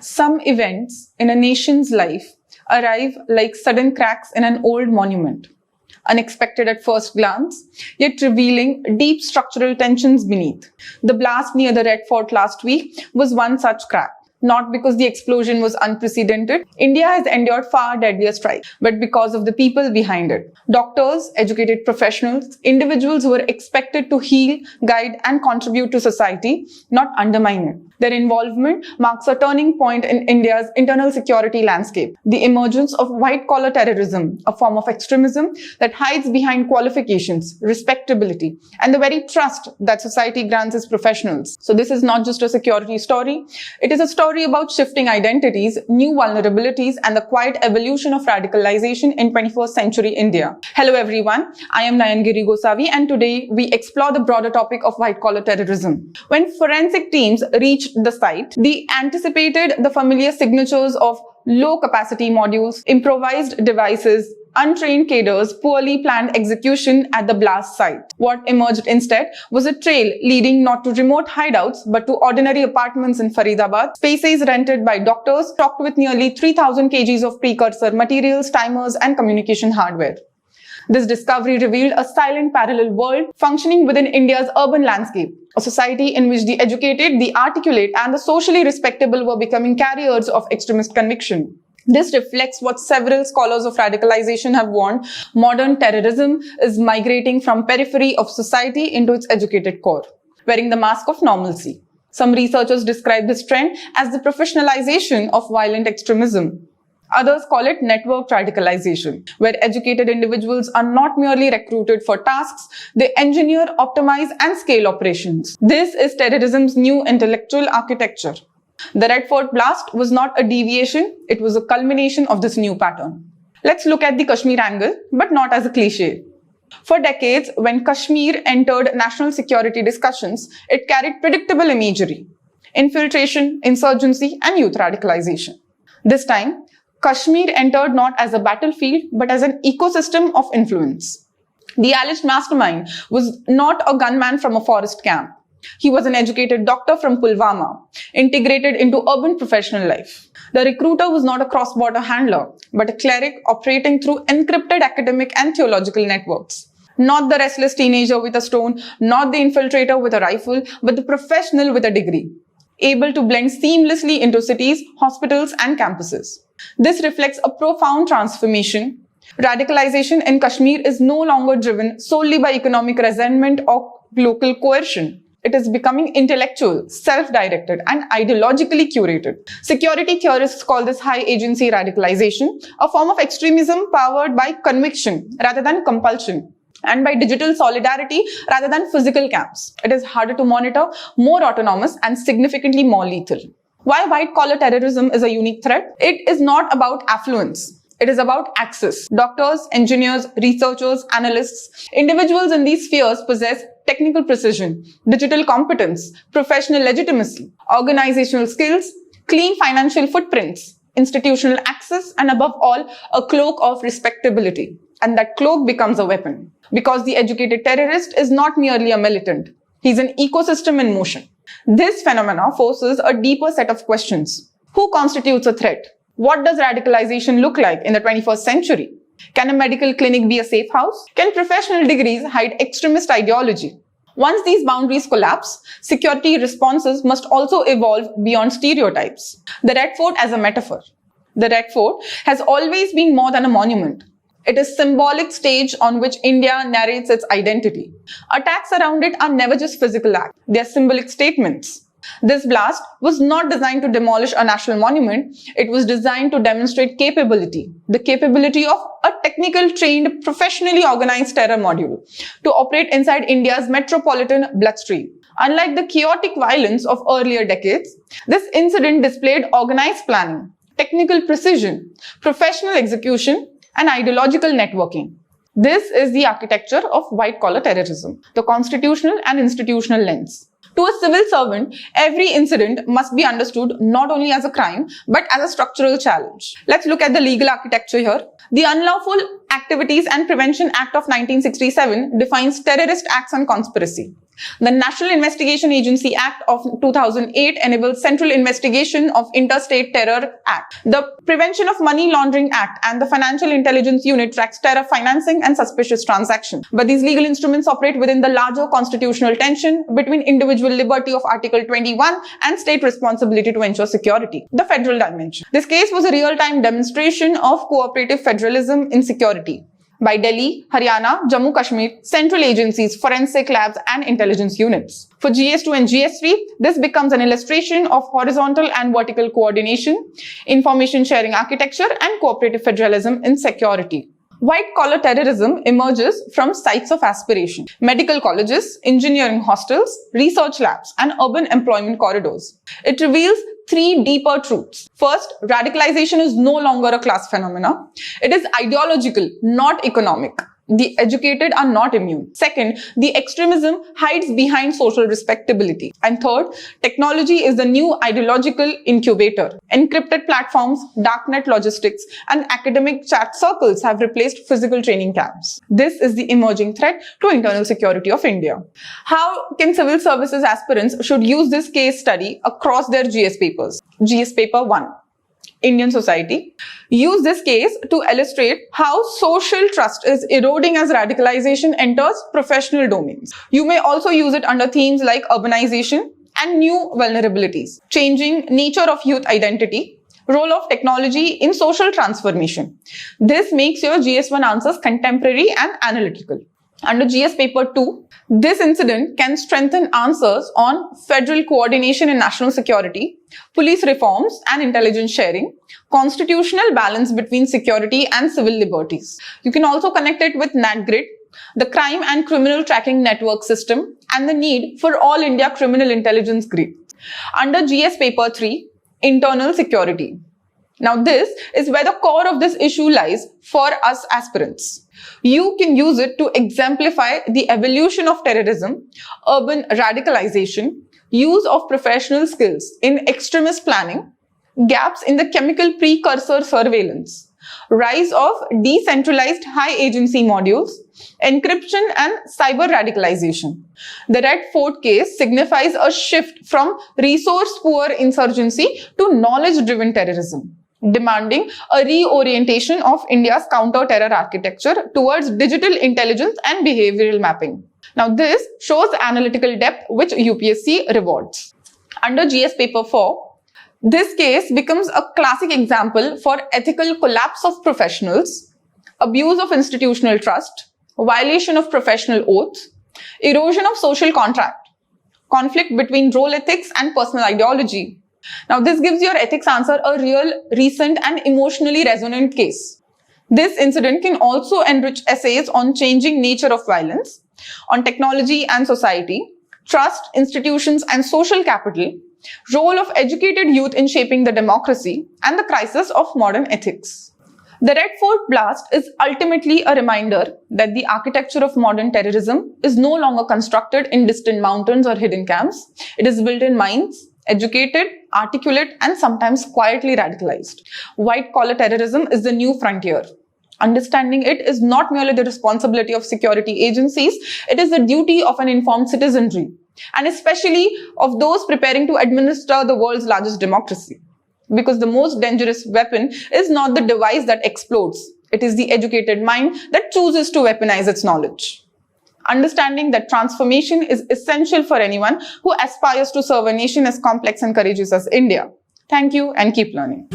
Some events in a nation's life arrive like sudden cracks in an old monument, unexpected at first glance, yet revealing deep structural tensions beneath. The blast near the Red Fort last week was one such crack. Not because the explosion was unprecedented. India has endured far deadlier strikes, but because of the people behind it. Doctors, educated professionals, individuals who were expected to heal, guide, and contribute to society, not undermine it. Their involvement marks a turning point in India's internal security landscape. The emergence of white-collar terrorism, a form of extremism that hides behind qualifications, respectability, and the very trust that society grants its professionals. So this is not just a security story. It is a story about shifting identities, new vulnerabilities, and the quiet evolution of radicalization in 21st century India. Hello everyone, I am Nayangiri Gosavi, and today we explore the broader topic of white-collar terrorism. When forensic teams reached the site, they anticipated the familiar signatures of low-capacity modules, improvised devices, untrained cadres, poorly planned execution at the blast site. What emerged instead was a trail leading not to remote hideouts but to ordinary apartments in Faridabad, spaces rented by doctors, stocked with nearly 3,000 kgs of precursor materials, timers, and communication hardware. This discovery revealed a silent parallel world functioning within India's urban landscape, a society in which the educated, the articulate, and the socially respectable were becoming carriers of extremist conviction. This reflects what several scholars of radicalization have warned: modern terrorism is migrating from periphery of society into its educated core, wearing the mask of normalcy. Some researchers describe this trend as the professionalization of violent extremism. Others call it networked radicalization, where educated individuals are not merely recruited for tasks, they engineer, optimize, and scale operations. This is terrorism's new intellectual architecture. The Red Fort blast was not a deviation, it was a culmination of this new pattern. Let's look at the Kashmir angle, but not as a cliché. For decades, when Kashmir entered national security discussions, it carried predictable imagery: infiltration, insurgency, and youth radicalization. This time, Kashmir entered not as a battlefield, but as an ecosystem of influence. The alleged mastermind was not a gunman from a forest camp. He was an educated doctor from Pulwama, integrated into urban professional life. The recruiter was not a cross-border handler, but a cleric operating through encrypted academic and theological networks. Not the restless teenager with a stone, not the infiltrator with a rifle, but the professional with a degree, able to blend seamlessly into cities, hospitals, and campuses. This reflects a profound transformation. Radicalization in Kashmir is no longer driven solely by economic resentment or local coercion. It is becoming intellectual, self-directed, and ideologically curated. Security theorists call this high-agency radicalization, a form of extremism powered by conviction rather than compulsion, and by digital solidarity rather than physical camps. It is harder to monitor, more autonomous, and significantly more lethal. Why white-collar terrorism is a unique threat? It is not about affluence. It is about access. Doctors, engineers, researchers, analysts, individuals in these spheres possess technical precision, digital competence, professional legitimacy, organizational skills, clean financial footprints, institutional access, and above all, a cloak of respectability. And that cloak becomes a weapon. Because the educated terrorist is not merely a militant. He's an ecosystem in motion. This phenomena forces a deeper set of questions. Who constitutes a threat? What does radicalization look like in the 21st century? Can a medical clinic be a safe house? Can professional degrees hide extremist ideology? Once these boundaries collapse, security responses must also evolve beyond stereotypes. The Red Fort as a metaphor. The Red Fort has always been more than a monument. It is a symbolic stage on which India narrates its identity. Attacks around it are never just physical acts, they are symbolic statements. This blast was not designed to demolish a national monument, it was designed to demonstrate capability, the capability of a technical, trained, professionally organized terror module to operate inside India's metropolitan bloodstream. Unlike the chaotic violence of earlier decades, this incident displayed organized planning, technical precision, professional execution, and ideological networking. This is the architecture of white-collar terrorism, the constitutional and institutional lens. To a civil servant, every incident must be understood not only as a crime, but as a structural challenge. Let's look at the legal architecture here. The unlawful Activities and Prevention Act of 1967 defines terrorist acts and conspiracy. The National Investigation Agency Act of 2008 enables central investigation of interstate terror act. The Prevention of Money Laundering Act and the Financial Intelligence Unit tracks terror financing and suspicious transactions. But these legal instruments operate within the larger constitutional tension between individual liberty of Article 21 and state responsibility to ensure security. The federal dimension. This case was a real-time demonstration of cooperative federalism in security by Delhi, Haryana, Jammu Kashmir, central agencies, forensic labs, and intelligence units. For GS2 and GS3, this becomes an illustration of horizontal and vertical coordination, information sharing architecture, and cooperative federalism in security. White-collar terrorism emerges from sites of aspiration: medical colleges, engineering hostels, research labs, and urban employment corridors. It reveals three deeper truths. First, radicalization is no longer a class phenomena. It is ideological, not economic. The educated are not immune. Second, the extremism hides behind social respectability. And third, technology is the new ideological incubator. Encrypted platforms, darknet logistics, and academic chat circles have replaced physical training camps. This is the emerging threat to internal security of India. How can civil services aspirants should use this case study across their GS papers? GS paper 1. Indian society. Use this case to illustrate how social trust is eroding as radicalization enters professional domains. You may also use it under themes like urbanization and new vulnerabilities, changing nature of youth identity, role of technology in social transformation. This makes your GS1 answers contemporary and analytical. Under GS paper 2, this incident can strengthen answers on federal coordination in national security, police reforms and intelligence sharing, constitutional balance between security and civil liberties. You can also connect it with NatGrid, the crime and criminal tracking network system, and the need for all India criminal intelligence grid. Under GS paper 3, internal security. Now this is where the core of this issue lies for us aspirants. You can use it to exemplify the evolution of terrorism, urban radicalization, use of professional skills in extremist planning, gaps in the chemical precursor surveillance, rise of decentralized high agency modules, encryption and cyber radicalization. The Red Fort case signifies a shift from resource-poor insurgency to knowledge-driven terrorism, demanding a reorientation of India's counter-terror architecture towards digital intelligence and behavioral mapping. Now this shows analytical depth which UPSC rewards. Under GS paper 4, this case becomes a classic example for ethical collapse of professionals, abuse of institutional trust, violation of professional oaths, erosion of social contract, conflict between role ethics and personal ideology. Now, this gives your ethics answer a real, recent and emotionally resonant case. This incident can also enrich essays on changing nature of violence, on technology and society, trust, institutions and social capital, role of educated youth in shaping the democracy, and the crisis of modern ethics. The Red Fort blast is ultimately a reminder that the architecture of modern terrorism is no longer constructed in distant mountains or hidden camps. It is built in minds, educated, articulate, and sometimes quietly radicalized. White-collar terrorism is the new frontier. Understanding it is not merely the responsibility of security agencies, it is the duty of an informed citizenry, and especially of those preparing to administer the world's largest democracy. Because the most dangerous weapon is not the device that explodes, it is the educated mind that chooses to weaponize its knowledge. Understanding that transformation is essential for anyone who aspires to serve a nation as complex and courageous as India. Thank you and keep learning.